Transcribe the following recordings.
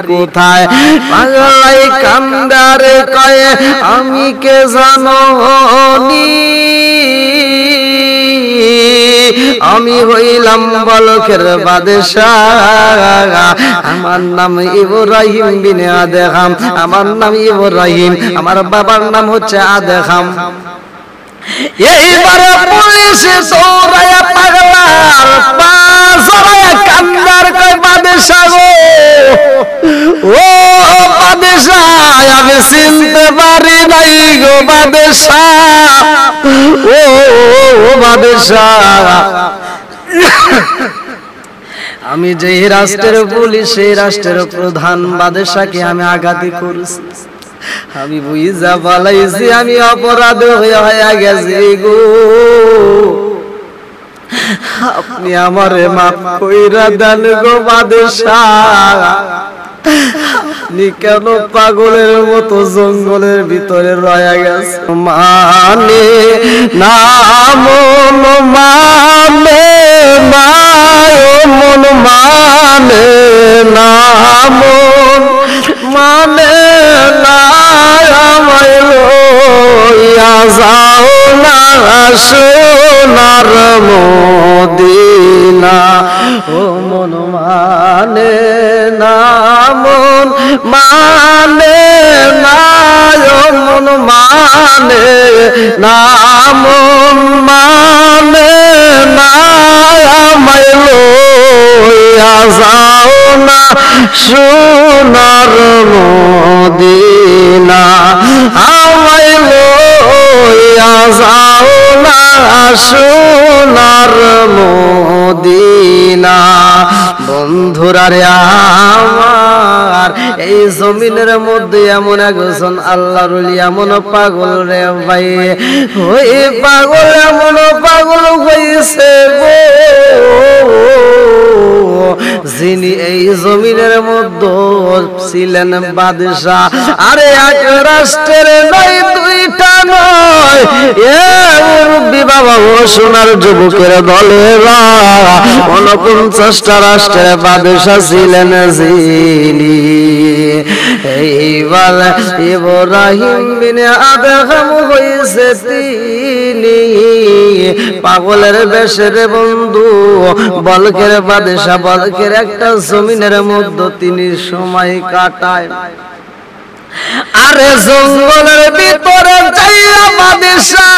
কোথায় পাগলাই কান্দারে কয় আমি কে জানো নি আমি হইলাম বলকের বাদশাহ আমার নাম ইব্রাহিম বিনে আদহাম আমার নাম ইব্রাহিম আমার বাবার নাম হচ্ছে আদহাম এইবারে পুলিশে দৌড়ায়া পাগলার পা জড়ায়া কান্দার কয় বাদশাহ ও বাদশাহ আমি চিনতে পারি নাই গো বাদশাহ ও বাদশাহ আমি যে রাষ্ট্রের পুলিশ সেই রাষ্ট্রের প্রধান বাদশাহকে আমি আঘাত করেছি আমি বুঝা বলাইছি আমি অপরাধ হয়ে গেছি গো আপনি আমারে মাফ কইরা দেন গো বাদশাহ আপনি কেন পাগলের মতো জঙ্গলের ভিতরে রয়ে গেছে মানে না মন মানে না মন মানে না মন মানে না আমায় লইয়া যাও না সোনার মদিনা ও মন মানে না মন মানে না মন মানে না মন মানে না আমায় লইয়া যাও না সোনার মদিনা আমায় লইয়া যাও না সোনার মদিনা বন্ধুরা রে আমার এই জমিনের মধ্যে এমন একজন আল্লাহর ওলি এমন পাগল রে ভাই ওই পাগল এমন পাগল হয়েছে গো যিনি এই জমিনের মধ্যে ছিলেন বাদশাহ আরে এক রাষ্ট্রের নয় দুইটা নয় এ মুরব্বি বাবা ও সোনার যুবকের দলেরা 49টা রাষ্ট্রের বাদশাহ ছিলেন যিনি এইবার ইব্রাহিম বিনে আদহাম হয়েছে তিনি পাগলের বেশের বন্ধু বলকের বাদশাহ বলকের একটা জমিনের মধ্যে তিনি সময় কাটায় আরে জঙ্গলের ভিতরে যাইয়া বাদশাহ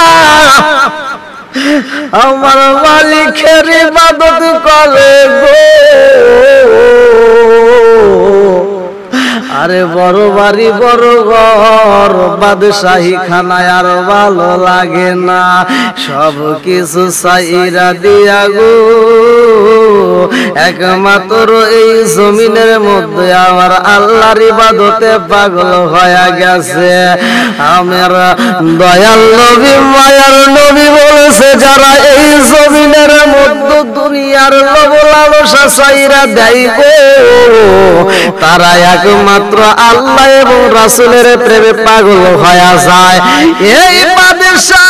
আমার মালিকের ইবাদত করে গো আরে বড় বাড়ি বড় ঘর বাদশাহী খানায় আর ভালো লাগে না সব কিছু সাইরা দিয়া গো একমাত্র এই জমিনের মধ্যে আমার আল্লাহর ইবাদতে পাগল হয়ে গেছে আমার দয়াল নবী মায়ার নবী বলেছে যারা এই জমিনের মধ্যে দুনিয়ার লোভ লালসা সাইরা দেয় গো তারা একমাত্র আল্লাহ এবং রাসূলের প্রেমে পাগল হয়ে যায় এই বাদশাহ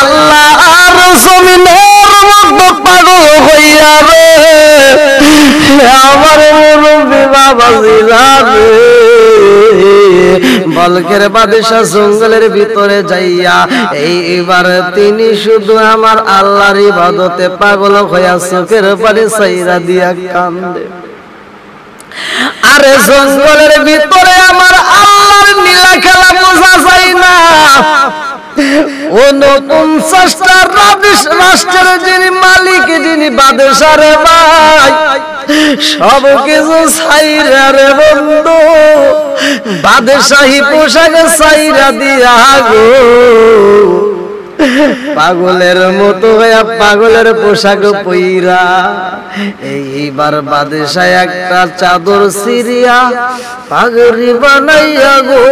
আল্লাহ আর জমিনের মধ্যে পাগল হইয়া রে আমার মুরব্বি বাবা জিলাবে বলকের বাদশাহ জঙ্গলের ভিতরে যাইয়া এইবার তিনি শুধু আমার আল্লাহর ইবাদতে পাগল হইয়া চোখের পানি ছাইরা দিয়া কান্দে আরে জঙ্গলের ভিতরে আমার আল্লাহর নীলা খেলা বোঝা যায় না 49টা রাষ্ট্রের যিনি মালিক যিনি বাদশাহ রে ভাই সব কিছু ছাইরা রে বন্ধু বাদশাহী পোশাক ছাইরা দিয়া গো পাগলের মতো হইয়া পাগলের পোশাক পইরা এইবার বাদশাহ একটা চাদর সিরিয়া পাগড়ি বানাইয়া গো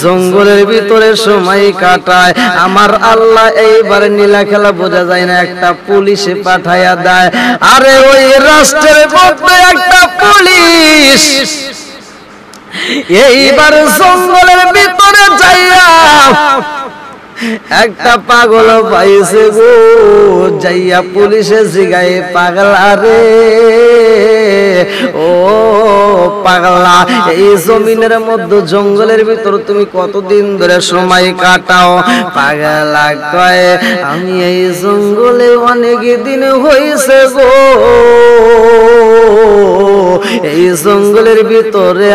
জঙ্গলের ভিতরে সময় কাটায় আমার আল্লাহ এইবার নীলা খেলা বোঝা যায় না একটা পুলিশে পাঠাইয়া দেয় আরে ওই রাষ্ট্রের মধ্যে একটা পুলিশ এইবার জঙ্গলের ভিতরে যাইয়া একটা পাগল পাইছে গো যাইয়া পুলিশে জিগায় পাগলা রে পাগলা, এই জমিনের মধ্যে জঙ্গলের ভিতর তুমি কতদিন ধরে সময় কাটাও? পাগলা কয় আমি এই জঙ্গলে অনেক দিন হইছে গো, এই জঙ্গলের ভিতরে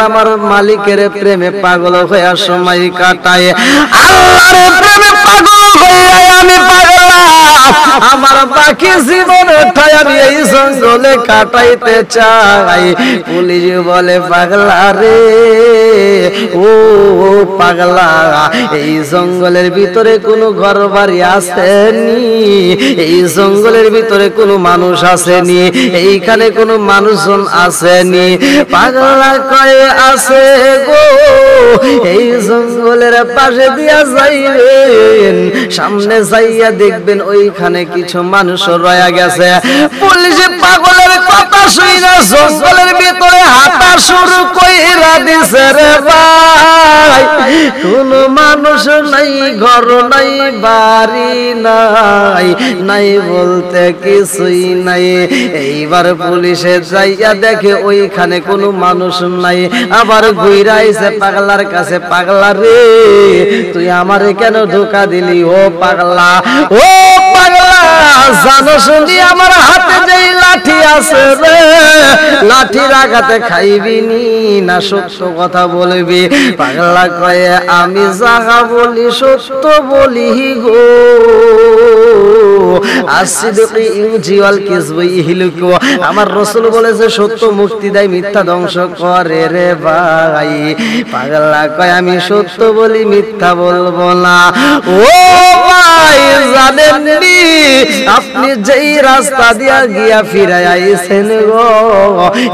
আমার মালিকের প্রেমে পাগল হয়ে সময় কাটায়। আল্লাহর প্রেমে পাগল হয়ে আমি পাগলা, আমার বাকি জীবনটাই আমি এই জঙ্গলে কাটাইতে চাই। পুলিশ বলে পাগলা রে, ও পাগলা, এই জঙ্গলের ভিতরে কোনো ঘর বাড়ি আসেনি, এই জঙ্গলের ভিতরে কোনো মানুষ আসেনি, এইখানে কোনো মানুষজন আসেনি। পাগলা কয়ে আছে গো, এই জঙ্গলের পাশে দিয়া যাইবেন, সামনে যাইয়া দেখবেন ওইখানে কিছু মানুষ রয়ে গেছে। পুলিশ পাগলের কথা শুইনা জঙ্গলের ভিতরে হাঁটা শুরু কইরা দিছে রে ভাই। কোন মানুষ নাই, ঘর নাই, বাড়ি নাই, নাই বলতে কিছুই নাই। এইবার পুলিশে যাইয়া দেখে ওইখানে কোনো মানুষ নাই, আবার ঘুইরা আইছে পাগলার কাছে। পাগলা রে, তুই আমারে কেন ধোকা দিলি? ও পাগলা, ও পাগলা, জানো শুনি আমার হাতে যেই লাঠি আছে রে, লাঠির আঘাতে খাইবি নি না সত্য কথা বলবি? পাগলা কয়ে আমি যাহা বলি সত্য বলি গো, আসিদকি ইউজিওয়াল কিসবু ইহলিকু। আমার রাসূল বলেছে সত্য মুক্তি দেয়, মিথ্যা ধ্বংস করে রে ভাই। পাগলা কয় আমি সত্য বলি, মিথ্যা বলবো না। ও ভাই জানেননি আপনি যেই রাস্তা দিয়া গিয়া ফিরে আইছেন গো,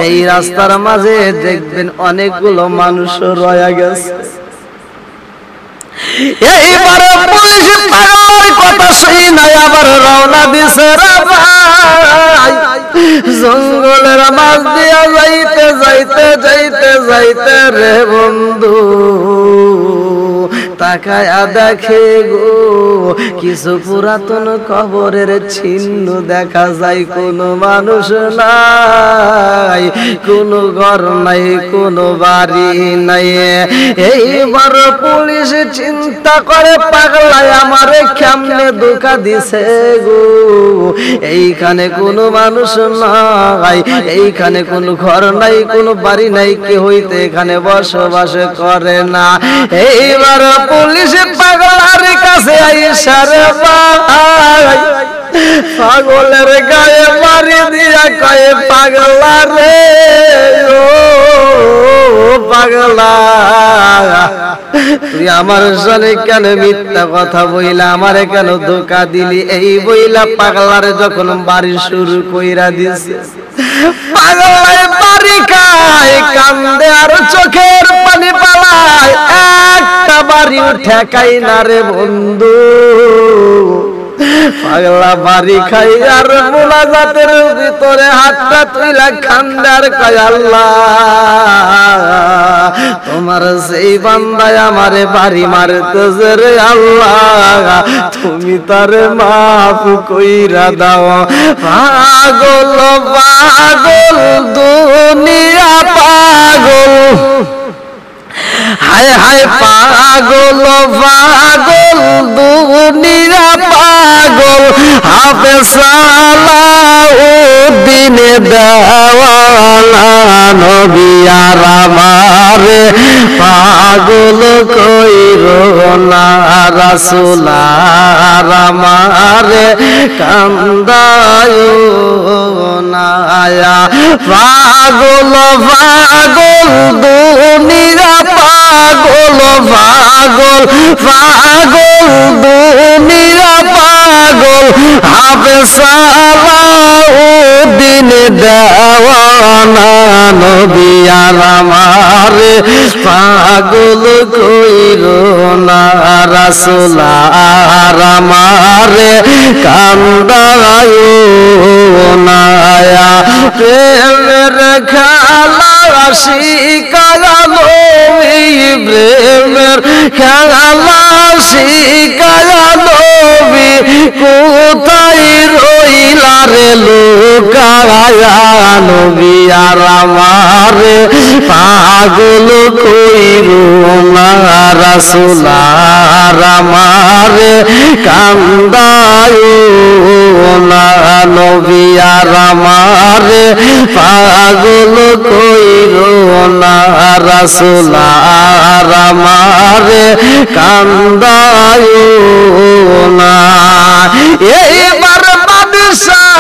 এই রাস্তার মাঝে দেখবেন অনেকগুলো মানুষ রয়ে গেছে। এইবারে পুলিশ পাগলের কথা শুই নাই আবার রওনা দিছে রে ভাই। জঙ্গলের মাঝ দিয়া যাইতে যাইতে যাইতে যাইতে রে বন্ধু তাকায়া দেখে গো কিছু পুরাতন কবরের চিহ্ন দেখা যায়। কোনো মানুষ নাই, কোনো ঘর নাই, কোনো বাড়ি নাই। এইবার পুলিশ চিন্তা করে পাগলায় আমারে কেমনে ধোঁকা দিছে গো, এইখানে কোনো মানুষ নাই, এইখানে কোনো ঘর নাই, কোনো বাড়ি নাই, কে হইতে এখানে বসবাস করে না। এইবার পুলিশ পাগলার কাছে আইসা রে ভাই পাগলের গায়ে মারি দিয়া কয়ে পাগলা রে, ও পাগলা তুই আমার সাথে কেন মিথ্যা কথা বইলা, আমারে কেন ধোঁকা দিলি? এই বইলা পাগলারে যখন বাড়ি শুরু কইরা দিছে, পাগলায় বাড়ি খায়, কান্দে আর চোখের পানি পালায়, একটা বাড়ি ঠেকাই না রে বন্ধু। পাগলা বাড়ি খাই আর মোনাজাতের ভিতরে হাতটা তুইলা খান্দার কয় আল্লাহ তোমার সেই বান্দায় আমারে বাড়ি মারতেছে রে আল্লাহ, তুমি তারে মাফ কইরা দাও। পাগল পাগল দুনিয়া পাগল, হায় হায় পাগল পাগল দুনিয়া পাগল, হাফেজ সালাউদ্দিন দেওয়ানা নবী আর আমারে পাগল কইরো না, রাসূল আর আমারে কান্দায়ো না। পাগল পাগল দুনিয়া পাগল, পাগল পাগল দুনিয়া পাগল, হাফেজ সালাউদ্দিন দেওয়ানা নবী আর আমারে পাগল কইরো না, রাসূল আর আমারে কান্দায়ো না। প্রেমের খেলা শিকালো, প্রেমের খেলা শিকালো নবী কোথায় রইলা রে লুকায়া নবী আর আমারে পাগল কইরো না রাসূল আর আমারে কান্দায়ো না নবী আর আমারে পাগল কইরো না রাসূল আর আমারে কান্দায়ো না। এইবার বাদশাহ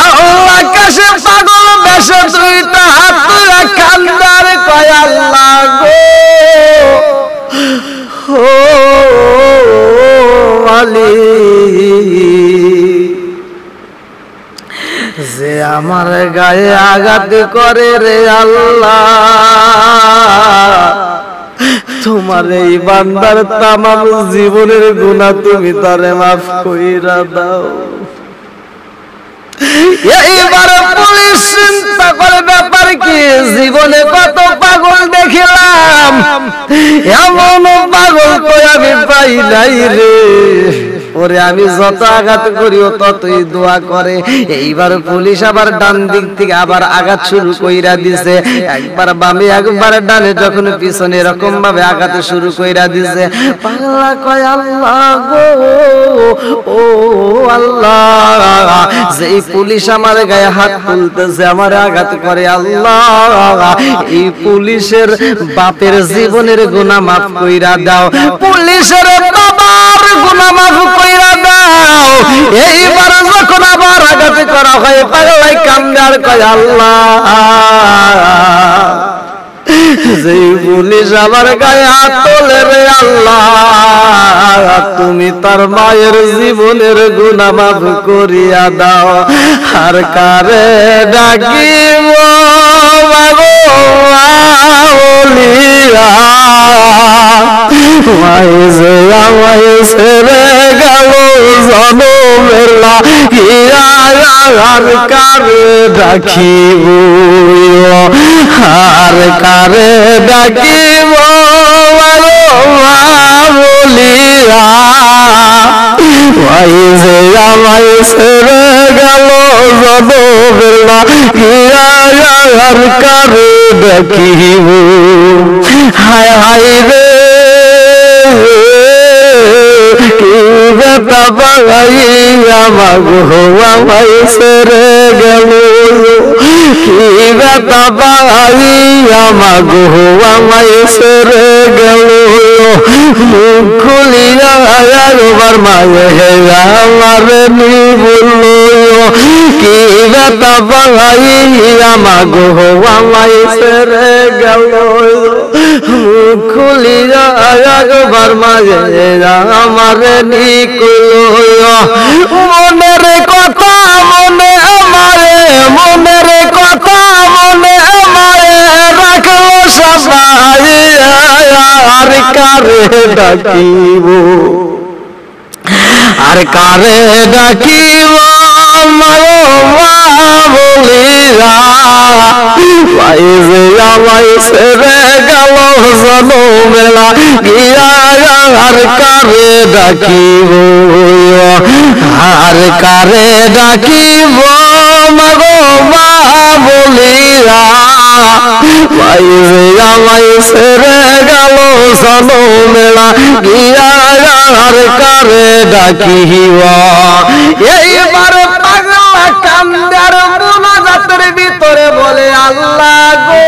আল্লাহ কাছে পাগল বেশে দুইটা হাত তুলে কান্দার কয় আল্লাহ গো ও মালিক যে আমার গায়ে আঘাত করে রে আল্লাহ তোমার এই বান্দার তামাম জীবনের গুনাহ তুমি তারে মাফ কইরা দাও। এইবার পুলিশ চিন্তা করে ব্যাপার কি জীবনে কত পাগল দেখলাম এমন পাগল তো আমি পাই নাই রে। ওরে আমি যত আঘাত করিও ততই দোয়া করে। এইবার পুলিশ আবার ডান দিক থেকে আবার আঘাত শুরু কইরা দিছে, একবার বামে একবার ডানে, যখন পিছনে এরকম ভাবে আঘাত শুরু কইরা দিছে। পাগলা কয় আল্লাহ গো ও আল্লাহ, যেই পুলিশ আমার গায়ে হাত তুলতেছে আমার আঘাত করে আল্লাহ এই পুলিশের বাপের জীবনের গুনাহ মাফ কইরা দাও, পুলিশের বাবার গুনাহ মাফ কইরা দাও। এইবার যখন আবার আঘাত করা হয় পাগলাই কান্দার কয় আল্লাহ যেই পুলিশ আমার গায়ে হাত তোলে রে আল্লাহ তুমি তার মায়ের জীবনের গুনাহ মাফ করিয়া দাও। আর কারে ডাকিব আমায় ছেড়ে গেল জনমের লাগিয়া, আর কারে ডাকিব আর কারে ডাকিব বলিয়া যে আমায় ছেড়ে গেল জনমের লাগিয়া, আর কারে ডাকিব। হায় হায় রে কি বেটা বাগাইয়া মাগো আমায় ছেড়ে গেল, কি বেটা বাগাইয়া মাগো আমায় ছেড়ে গেল, মুখ খুলিয়া একবার মায়ে আমার নি বলল, কি বেটা বাগাইয়া মাগো আমায় ছেড়ে গেল, মুখ খুলিয়া একবার মায়ে আমার নি কইল, মনের কথা মনে আমারে, মনের কথা মনে আমারে রাখলো সবাই, আর কারে ডাকিব আর কারে ডাকিব মাগো মা বলিয়া, ভাই যে আমায় ছেড়ে গেল জনমেলা গিয়া, আর কারে ডাকিব আর কারে ডাকিব মাগো মা বলিয়া, ভাই যে আমায় ছেড়ে গেল জনমেলা গিয়া, আর কারে ডাকিব। এইবার পাগলা কান্দার মোনাজাতের ভিতরে বলে আল্লাহ গো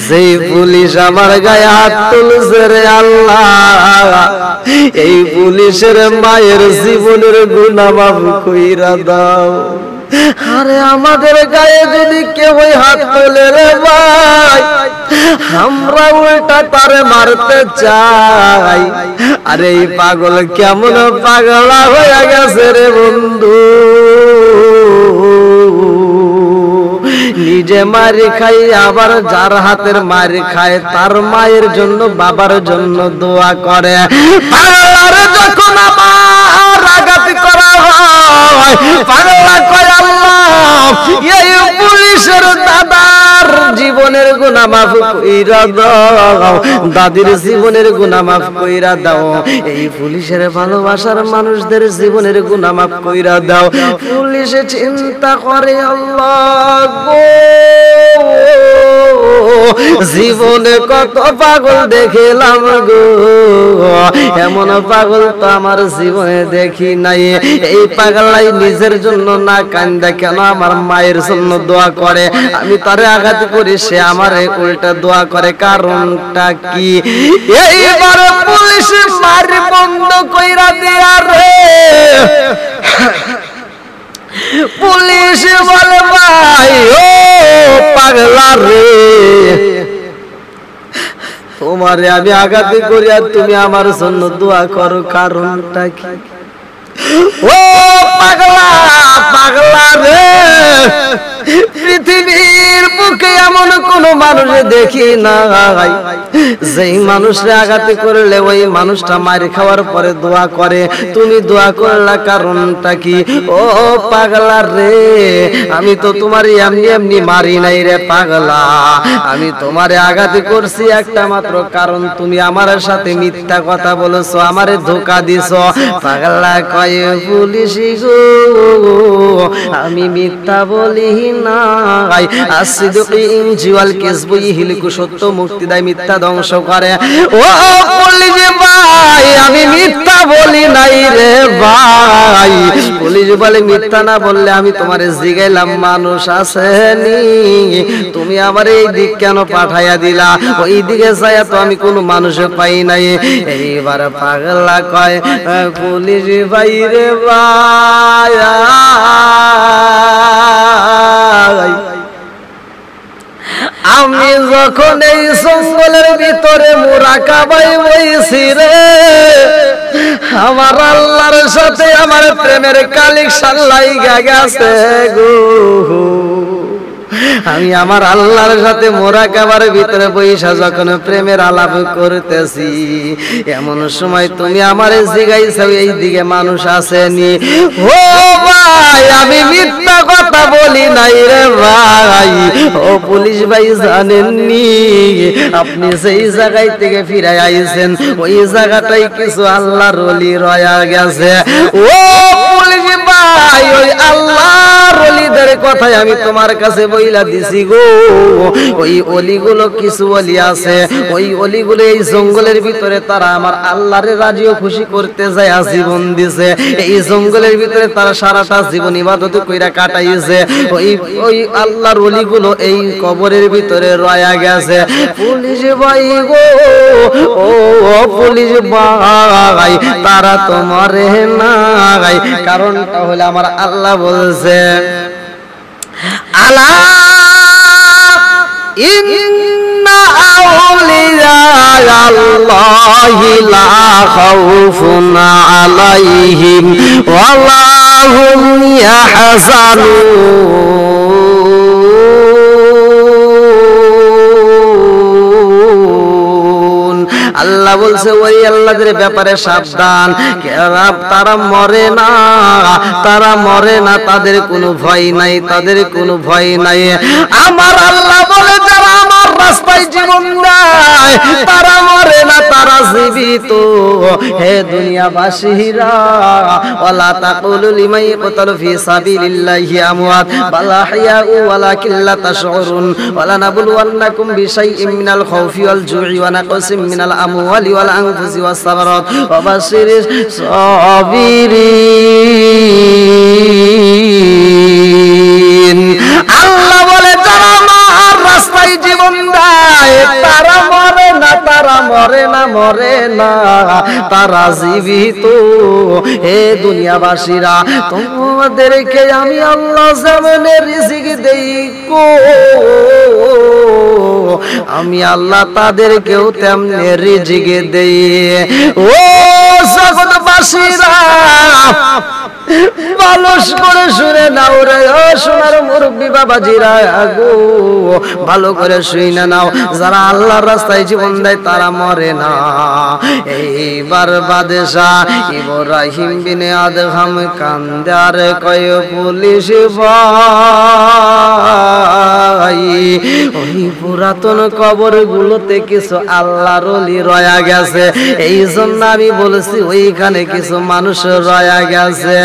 যেই পুলিশ আমার গায়ে হাত তুলছে রে আল্লাহ এই পুলিশের মায়ের জীবনের গুনাহ মাফ কইরা দাও। আরে আমাদের গায়ে যদি কেউ হাত তোলে রে ভাই আমরা উল্টা তারে মারতে চাই। আরে এই পাগল কেমন পাগলা হয়ে গেছে রে বন্ধু, নিজে মারি খাই আবার যার হাতের মারি খায় তার মায়ের জন্য বাবার জন্য দোয়া করে। পাগলারে যখন আবার আঘাত করা হয় পাগলা কয় আল্লাহ এই পুলিশের দাদার জীবন জীবনের গুনাহ মাফ কইরা দাও, দাদির জীবনের গুনাহ মাফ কইরা দাও, এই পুলিশের ভালোবাসার মানুষদের জীবনের গুনাহ মাফ কইরা দাও। পুলিশে চিন্তা করে আল্লাহ গো, জীবনে কত পাগল দেখিলাম গো, এমন পাগল তো আমার জীবনে দেখি নাই। এই পাগলাই নিজের জন্য না কান্দে কেন আমার মায়ের জন্য দোয়া করে, আমি তারে আঘাত করি সে আমারে উল্টা দোয়া করে, কারণটা কি? এইবার পুলিশ মার বন্ধ কইরা দিয়া রে, পুলিশ বলে ভাই ও পাগলা রে, তোমারে আমি আঘাত করি আর তুমি আমার জন্য দোয়া করো, কারণটা কি? ও পাগলা পাগলা রে, পৃথিবীর বুকে এমন কোন মানুষ দেখি নাই যেই মানুষরে আঘাত করলে ওই মানুষটা মার খাওয়ার পরে দোয়া করে, তুমি দোয়া করলা, কারণটা কি? ও পাগলা রে, আমি তো তোমার এমনি এমনি মারি নাই রে পাগলা, আমি তোমারে আঘাত করছি একটা মাত্র কারণ তুমি আমার সাথে মিথ্যা কথা বলেছো, আমারে ধোঁকা দিছো। পাগলা কয় পুলিশি গো আমি মিথ্যা বলি নাই, আসিদুকি ইনজিওয়াল কিসবু ইহলিকু, সত্য মুক্তি দেয় মিথ্যা ধ্বংস করে। ও পুলিশ ভাই আমি মিথ্যা বলি নাই রে ভাই। পুলিশ বলে মিথ্যা না বললে আমি তোমারে জিগাইলাম মানুষ আসেনি, তুমি আমার এই দিক কেন পাঠাইয়া দিলা? ওই দিকে যাইয়া তো আমি কোনো মানুষ পাই নাই। এইবার পাগলা কয় পুলিশ ভাই রে ভাই, আমি যখন এই জঙ্গলের ভিতরে মুরাকাবায় বইছি রে, আমার আল্লাহর সাথে আমার প্রেমের কালেকশন লাইগা গেছে গো, আমি আমার আল্লাহর সাথে মুরাকাবার ভিতরে বইসা যখন প্রেমের আলাপ করতেছি, এমন সময় তুমি আমারে জিগাইছো এই দিকে মানুষ আসেনি। ও ভাই আমি মিথ্যা কথা বলি নাই রে ভাই। ও পুলিশ ভাই জানেননি আপনি সেই জায়গায় থেকে ফিরে আইছেন, ওই জায়গাটাই কিছু আল্লাহর ওলি রয়া গেছে। ও পুলিশ ভাই ওই আল্লাহর ওলিদের কথাই আমি তোমার কাছে বইলা দিছি গো, ওই অলিগুলো কিছু অলি আছে, ওই অলিগুলো এই জঙ্গলের ভিতরে তারা আমার আল্লাহরে রাজি ও খুশি করতে যায় জীবন দিছে, এই জঙ্গলের ভিতরে তারা সারাটা জীবন ইবাদত কইরা কাটাইছে, ওই ওই আল্লাহর অলিগুলো এই কবরের ভিতরে রয়া গেছে। পুলিশ ভাই গো ও পুলিশ ভাই তারা তো মরে নাই, কারণটা হলো আমার আল্লাহ বলছে আলা ইন্না আউলিয়া আল্লাহি লা খাউফুন আলাইহিম ওয়া লা হুম ইয়াহজানুন। আল্লাহ বলছে ওই আল্লাহদের ব্যাপারে সাবধান, তারা মরে না, তারা মরে না, তাদের কোনো ভয় নাই, তাদের কোনো ভয় নাই। আমার আল্লাহ বলে যারা আমার রাস্তায় জীবন দেয় তারা মরে না, তারা জীবিত। হে দুনিয়াবাসীরা ওয়ালা তাকুলু লিমান ইয়াকতালু ফি সাবিলিল্লাহি আমওয়াত বাল আহইয়াউ ওয়ালাকিন লা তাশউরুন ওয়ালা নাবলুওয়ান্নাকুম বিশাইইম মিনাল খাউফি ওয়াল জুই ওয়া নাকসিম মিনাল আমওয়ালি ওয়াল আনফুসি ওয়াস সামারাত ওয়া বাশশিরিস সাবিরিন। আল্লাহ বলে যারা আমার রাস্তায় জীবন দেয় তারা মরে না, তারা মরে না, মরে না, তারা জীবিত। হে দুনিয়াবাসীরা তোমাদেরকে আমি আল্লাহ যেমন রিজিক দেই গো, আমি আল্লাহ তাদেরকেও তেমনি রিজিক দেই। ও জগৎবাসীরা মানুষ খামোশ করে শুনে নাও রে ও সোনার মুরব্বী বাবাজিরা গো, ভালো করে শুনে নাও, যারা আল্লাহর রাস্তায় জীবন দেয় তারা মরে না। এইবার বাদশাহ ইব্রাহিম বিনে আদহাম কান্দে আর কয় পুলিশ ভাই, ওই পুরাতন কবরগুলোতে কিছু আল্লাহর ওলি রয়া গেছে, এই জন্য আমি বলছি ওইখানে কিছু মানুষ রয়া গেছে।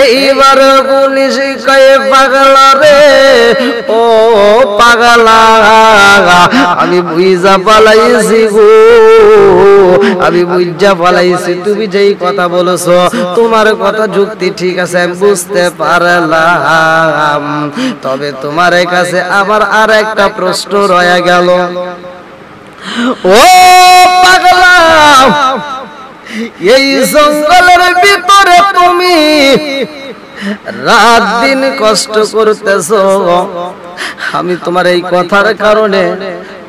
এইবার পুলিশ কয়ে পাগলা রে ও পাগলা, আমি বুঝা পালাইছি গো, আমি বুঝা পালাইছি, তুমি যেই কথা বলেছো তোমার কথা যুক্তি ঠিক আছে, আমি বুঝতে পারলাম, তবে তোমার কাছে আমার আর একটা প্রশ্ন রয়ে গেল। ও পাগলা, এই জঙ্গলের ভিতরে তুমি রাত দিন কষ্ট করতেছো, আমি তোমার এই কথার কারণে,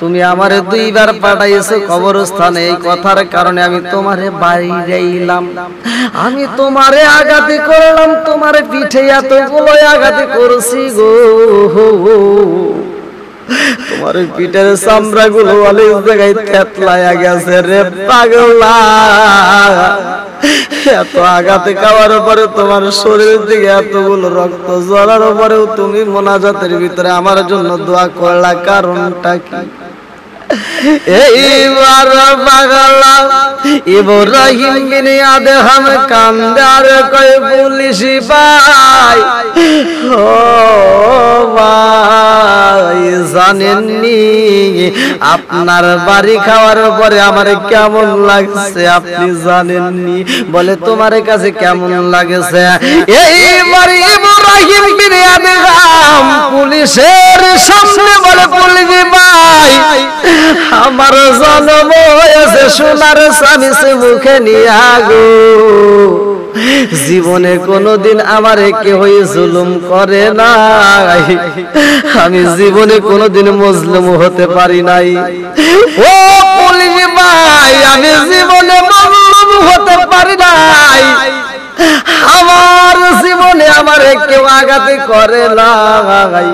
তুমি আমারে দুইবার পাঠাইছো কবরস্থানে, এই কথার কারণে আমি তোমারে বাড়ি যাইলাম, আমি তোমারে আঘাত করলাম, তোমার পিঠে এতগুলো আঘাত করছি গো, তোমার পিঠের চামড়া গুলো অনেক জায়গায় থেতলায়া গেছে রে পাগলা। এত আঘাত খাওয়ার পরে তোমার শরীর থেকে এতগুলো রক্ত ঝরার পরেও তুমি মোনাজাতের ভিতরে আমার জন্য দোয়া করলা, কারণটা কি? এইবার পাগলা ইব্রাহিম বিনে আদহাম কান্দে আর কয় পুলিশ ভাই, ও ভাই জানেননি আপনার বাড়ি খাওয়ার পরে আমার কেমন লাগছে আপনি জানেননি? বলে তোমার কাছে কেমন লাগছে? এইবার ইব্রাহিম বিনে আদহাম পুলিশের সামনে বলে পুলিশ ভাই, আমার জন্ম হয়েছে সোনার স্বামী মুখে নিয়া গো, জীবনে কোনোদিন আমারে কেউ জুলুম করে নাই, আমি জীবনে কোনোদিন মজলুম হতে পারি নাই। ও পুলিশ ভাই, আমি জীবনে মজলুম হতে পারি নাই, আমার জীবনে আমারে কেউ আঘাত করে নাই,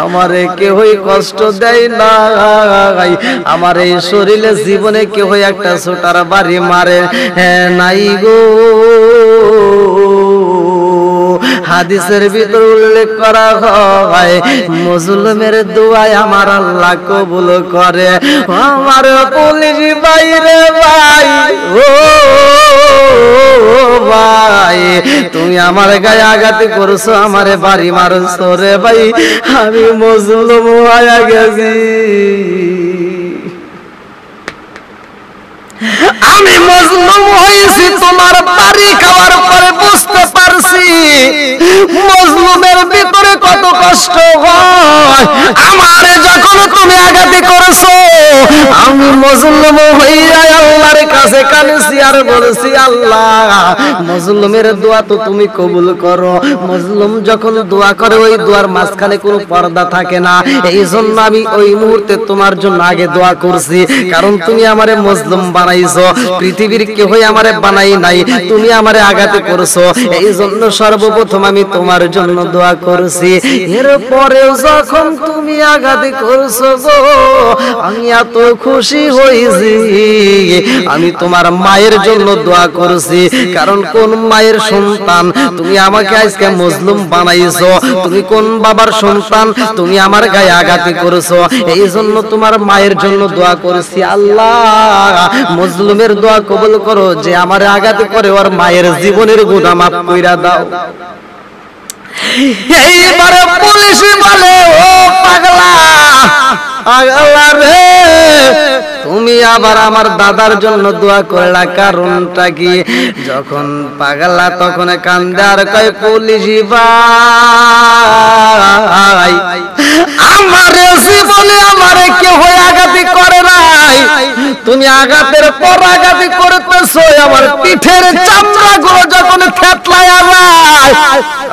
আমারে কেউই কষ্ট দেয় নাই, আমার এই শরীরে জীবনে কেউ একটা ছোটার বাড়ি মারে নাই গো। হাদিসের ভিতর উল্লেখ করা হয় মুসলিমের দোয়ায় আমার আল্লাহ কবুল করে। আমার পুলিশ বাইরে ভাই, ও ভাই তুমি আমার গায়ে আঘাত করছো, আমারে বাড়ি মারছো রে ভাই, আমি মজলুম হয়ে গেছি, আমি মজলুম হয়েছি, তোমার বাড়ি খাওয়ার পরে বুঝতে পারছি মজলুমের ভিতরে কত কষ্ট হয়। আমারে যখন তুমি আঘাত করছো আমি মজলুম হইয়া আল্লাহর কাছে কাঁদছি আর বলছি আল্লাহ মজলুমের দোয়া তো তুমি কবুল করো। মজলুম যখন দোয়া করে ওই দোয়ার মাঝখানে কোনো পর্দা থাকে না, এই জন্য আমি ওই মুহূর্তে তোমার জন্য আগে দোয়া করছি, কারণ তুমি আমারে মজলুম বানাইছো, পৃথিবীর কেউই আমারে বানাই নাই, তুমি আমারে আঘাত করছো, এই জন্য সর্বপ্রথম আমি তোমার জন্য দোয়া করছি। এরপরেও যখন তুমি আঘাত করছো গো আমি এত খুশি হয়েছি, আমি তোমার মায়ের জন্য দোয়া করছি, কারণ কোন মায়ের সন্তান তুমি আমাকে আজকে মজলুম বানাইছো, তুমি কোন বাবার সন্তান তুমি আমার গায়ে আঘাত করেছো, এই জন্য তোমার মায়ের জন্য দোয়া করছি। আল্লাহ মজলুমের দোয়া কবুল করো, যে আমার আঘাত করে ওর মায়ের জীবনের গুনাহ মাফ কইরা দাও। এইবারে পুলিশ বলে ও পাগলা, পাগলা রে তুমি আবার আমার দাদার জন্য দোয়া করলা, কারণটা কি? যখন পাগলা তখন কান্দে আর কয় পুলিশ ভাই আমার জীবনে আমারে কেউ আঘাত করে নাই, তুমি আঘাতের পর আঘাত করতেছো, আমার পিঠের চামড়া গুলো যখন থেতলায়া যায়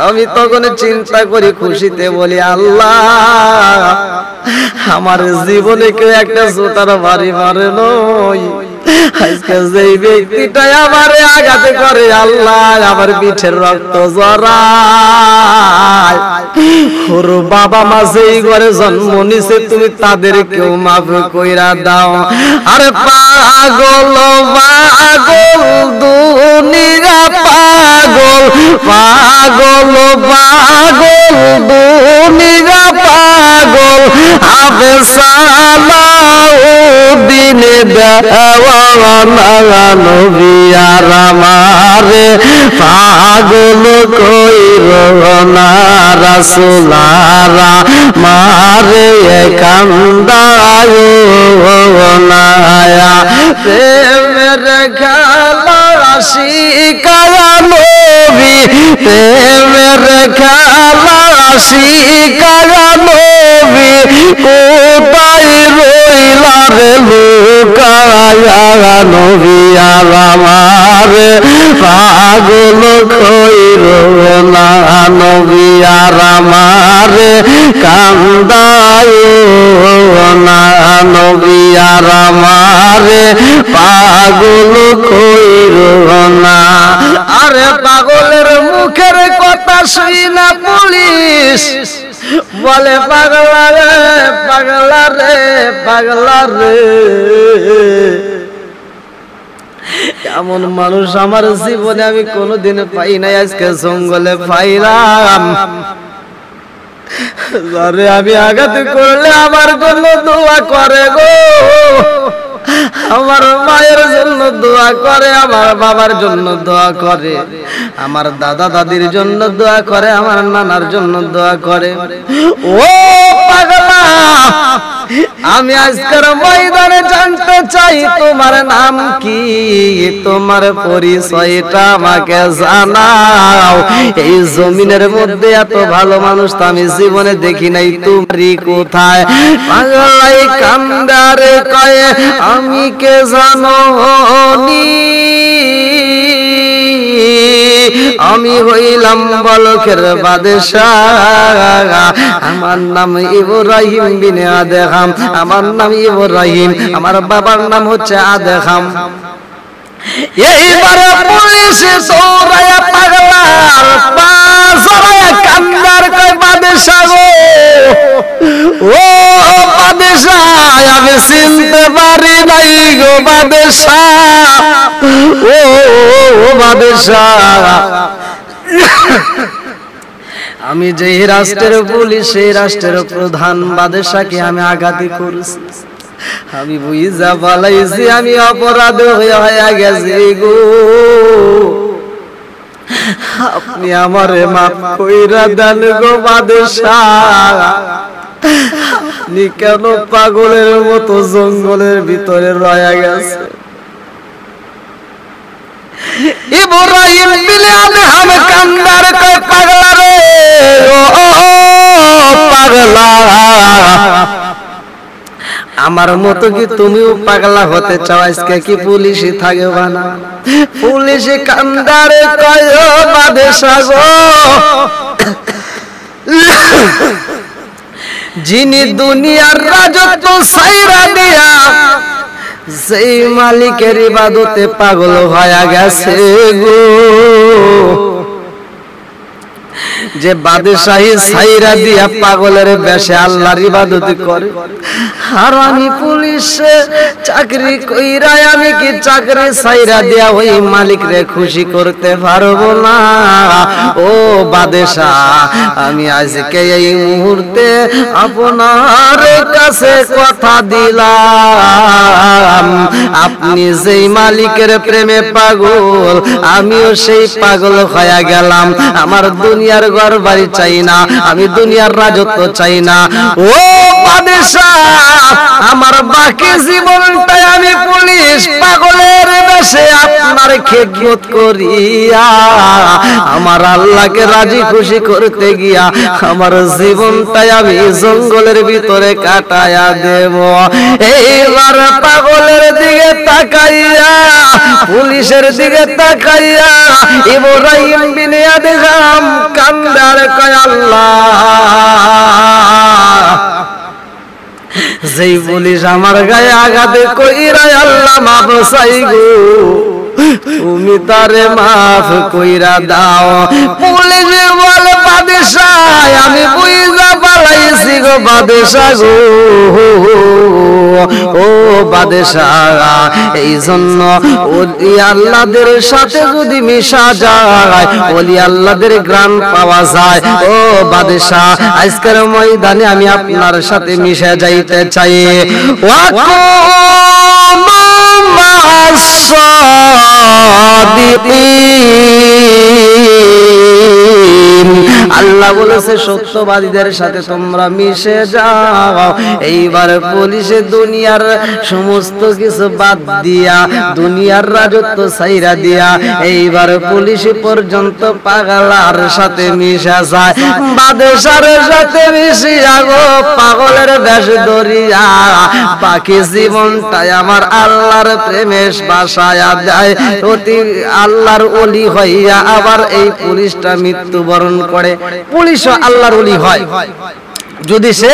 আমি তখন চিন্তা করি খুশিতে বলি আল্লাহ আমার জীবনে কেউ একটা জুতার বাড়ি মারে নই, আজকে যেই ব্যক্তিটা আমারে আঘাত করে আল্লাহ আমার পিঠের রক্ত জড়ায়, ওর বাবা মা যেই ঘরে জন্ম নিছে তুমি তাদের কেউ মাফ কইরা দাও। আরে পাগল পাগল দুনিয়া পাগল পাগল পাগল দুনিয়া পাগল আবে সালাউদ্দিন দেওয়ানা নবী আর আমারে পাগল কইরো না রাসূলারা মারে কান্দায় না প্রেমের খেলা শিকায়া নবী প্রেমের খেলা শিকায়া নবী কোথায় রইলা রে লুকায়া নবী আর আমারে পাগল কইরো না নবী আর আমারে কান্দায় না নবী আর আমারে পাগল কইরো না। আরে পাগলের মুখের কথা শুই না পুলিশ বলে পাগলা রে পাগলা রে পাগলা রে। এমন মানুষ আমার জীবনে আমি কোনোদিন পাই নাই, আজকে জঙ্গলে পাইলাম। যারে আমি আঘাত করলে আমার জন্য দোয়া করে গো, আমার মায়ের জন্য দোয়া করে, আমার বাবার জন্য দোয়া করে, আমার দাদা দাদির জন্য দোয়া করে, আমার নানার জন্য দোয়া করে। ও পাগলা আমি আজকের ময়দানে জানতে চাই তোমার নাম কি, তোমার পরিচয়টা আমাকে জানাও। এই জমিনের মধ্যে এত ভালো মানুষ তো আমি জীবনে দেখি নাই, তুমি কোথায়? পাগলাই কান্দারে কয়ে আমি কে জানো নি, আমি হইলাম বলকের বাদশাহ, আমার নাম ইব্রাহিম বিন আদহাম, আমার নাম ইব্রাহিম, আমার বাবার নাম হচ্ছে আদহাম। এইবারে পুলিশে সৌরায়া পাগলার পাশরায়া কান্দার কই বাদশাহ গো, ও বাদশাহ আমি চিনতে পারি নাই গো বাদশাহ, ও বাদশাহ আমি যে রাষ্ট্রের পুলিশ সেই রাষ্ট্রের প্রধান বাদশাহকে আমি আঘাত করেছি, আমি বুঝা পালাইছি আমি অপরাধ হয়ে গেছি গো, আপনি আমারে মাফ কইরা দেন গো বাদশাহ। আপনি কেন পাগলের মতো জঙ্গলের ভিতরে রয়ে গেছে? ইব্রাহিম বিন আদহাম কান্দার কই পাগলা রে, ও পাগলা আমার মতো কি তুমিও পাগলা হতে চাও? আজকে কি পুলিশে থাকবে না? পুলিশে কান্দারে কয় ও বাদশাহ গো, যিনি দুনিয়ার রাজত্ব ছাইরা দিয়া সেই মালিকের ইবাদতে পাগল হয়ে গেছে গো, যে বাদশাহী ছাইরা দিয়া পাগলের বেশে আল্লাহর ইবাদত করে, আর আমি পুলিশে চাকরি কইরা আমি কি চাকরি ছাইরা দিয়া ওই মালিকরে খুশি করতে পারবো না? ও বাদশাহ আমি আজকে এই মুহূর্তে আপনার কাছে কথা দিলাম, আপনি যেই মালিকের প্রেমে পাগল আমিও সেই পাগল হয়ে গেলাম, আমার দুনিয়ার ঘর তরবারি চাই না, আমি দুনিয়ার রাজত্ব চাই না। ও বাদশাহ, আমার বাকি জীবনটাই আমি পুলিশ পাগলের বেশে আপনার খেদমত করিয়া আমার আল্লাহকে রাজি খুশি করতে গিয়া আমার জীবনটাই আমি জঙ্গলের ভিতরে কাটায়া দেব। এইবার পাগলের দিকে তাকাইয়া, পুলিশের দিকে তাকাইয়া ইব্রাহিম বিন আদহাম কান্দার কয় আল্লাহ, যেই পুলিশ আমার গায়ে আঘাতে কইরা আল্লাহ মাফ চাই গো, তুমি তারে মাফ কইরা দাও। পুলিশ বলে বাদশাহ, আমি বুঝা পালাইছি গো বাদশাহ গো, ও বাদশাহ, এই জন্য ওলি আল্লাহদের সাথে যদি মিশা যায়, ওলি আল্লাহদের গ্রাম পাওয়া যায়। ও বাদশাহ, আজকের ময়দানে আমি আপনার সাথে মিশে যাইতে চাই। আল্লাহ বলেছে সত্যবাদীদের সাথে তোমরা মিশে যাও। এইবার পুলিশে দুনিয়ার সমস্ত কিছু বাদ দিয়া, দুনিয়ার রাজত্ব ছাইরা দিয়া এইবার পুলিশ পর্যন্ত পাগলার সাথে মিশে যায়। বাদশার সাথে মিশিয়া গো পাগলের বেশ ধরিয়া বাকি জীবনটাই আমার আল্লাহর প্রেমে বাসায়া দেয়। অতি আল্লাহর ওলি হইয়া আবার এই পুলিশটা মৃত্যুবরণ করে। পুলিশও আল্লাহর ওলি হয় যদি সে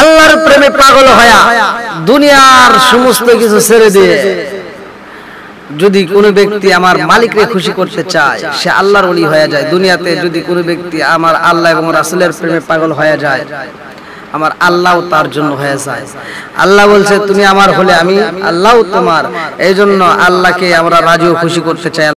আল্লাহর প্রেমে পাগল হয়া দুনিয়ার সমস্ত কিছু ছেড়ে দিয়ে, যদি কোনো ব্যক্তি আমার মালিককে খুশি করতে চায় সে আল্লাহর ওলি হয়ে যায়। দুনিয়াতে যদি কোনো ব্যক্তি আমার আল্লাহ এবং রাসূলের প্রেমে পাগল হয়ে যায়, আমার আল্লাহ তার জন্য হয়ে যায়। আল্লাহ বলছে তুমি আমার হলে আমি আল্লাহ তোমার। এই জন্য আল্লাহকে আমরা রাজি ও খুশি করতে চাই।